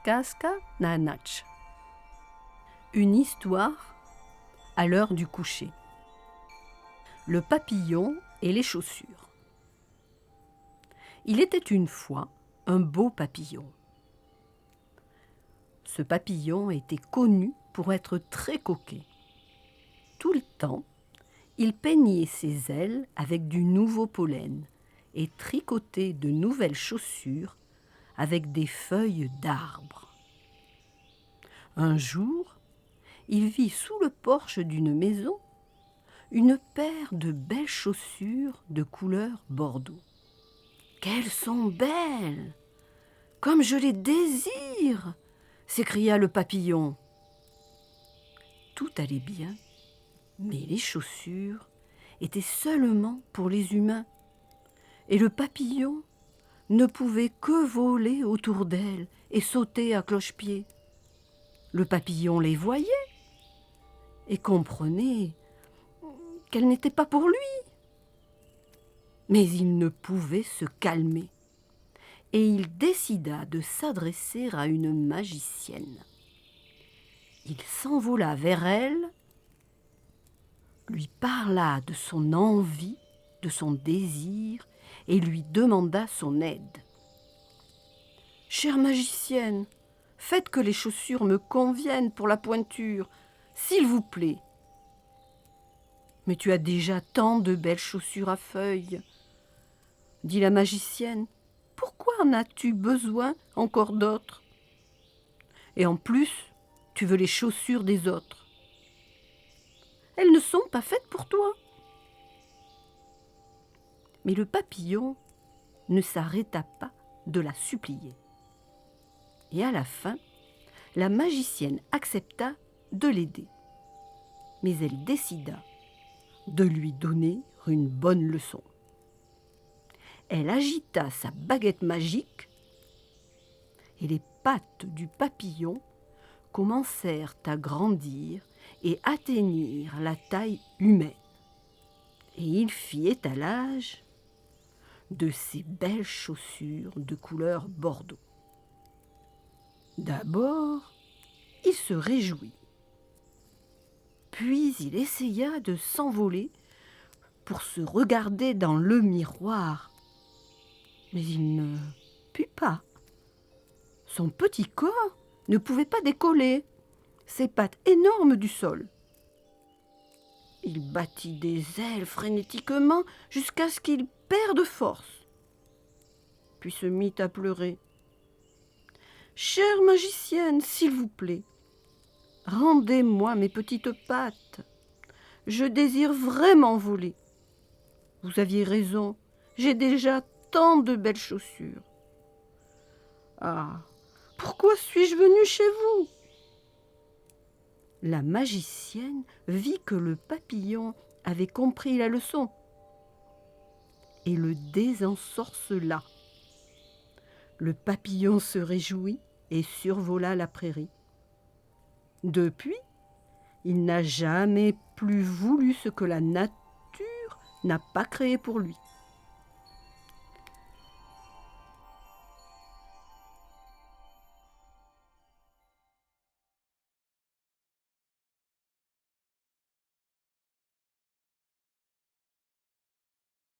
Kaska na Natch. Une histoire à l'heure du coucher. Le papillon et les chaussures. Il était une fois un beau papillon. Ce papillon était connu pour être très coquet. Tout le temps, il peignait ses ailes avec du nouveau pollen et tricotait de nouvelles chaussures avec des feuilles d'arbres. Un jour, il vit sous le porche d'une maison une paire de belles chaussures de couleur bordeaux. « Qu'elles sont belles! Comme je les désire !» s'écria le papillon. Tout allait bien, mais les chaussures étaient seulement pour les humains, et le papillon ne pouvait que voler autour d'elles et sauter à cloche-pied. Le papillon les voyait et comprenait qu'elles n'étaient pas pour lui. Mais il ne pouvait se calmer et il décida de s'adresser à une magicienne. Il s'envola vers elle, lui parla de son envie, de son désir et lui demanda son aide. « Chère magicienne, faites que les chaussures me conviennent pour la pointure, s'il vous plaît. »« Mais tu as déjà tant de belles chaussures à feuilles, » dit la magicienne. « Pourquoi en as-tu besoin encore d'autres? Et en plus, tu veux les chaussures des autres. Elles ne sont pas faites pour toi. » Mais le papillon ne s'arrêta pas de la supplier. Et à la fin, la magicienne accepta de l'aider. Mais elle décida de lui donner une bonne leçon. Elle agita sa baguette magique et les pattes du papillon commencèrent à grandir et atteignirent la taille humaine. Et il fit étalage de ses belles chaussures de couleur bordeaux. D'abord, il se réjouit. Puis il essaya de s'envoler pour se regarder dans le miroir. Mais il ne put pas. Son petit corps ne pouvait pas décoller, ses pattes énormes du sol. Il battit des ailes frénétiquement jusqu'à ce qu'il perde force, puis se mit à pleurer. « Chère magicienne, s'il vous plaît, rendez-moi mes petites pattes. Je désire vraiment voler. Vous aviez raison, j'ai déjà tant de belles chaussures. Ah, pourquoi suis-je venue chez vous ?» La magicienne vit que le papillon avait compris la leçon et le désensorcela. Le papillon se réjouit et survola la prairie. Depuis, il n'a jamais plus voulu ce que la nature n'a pas créé pour lui.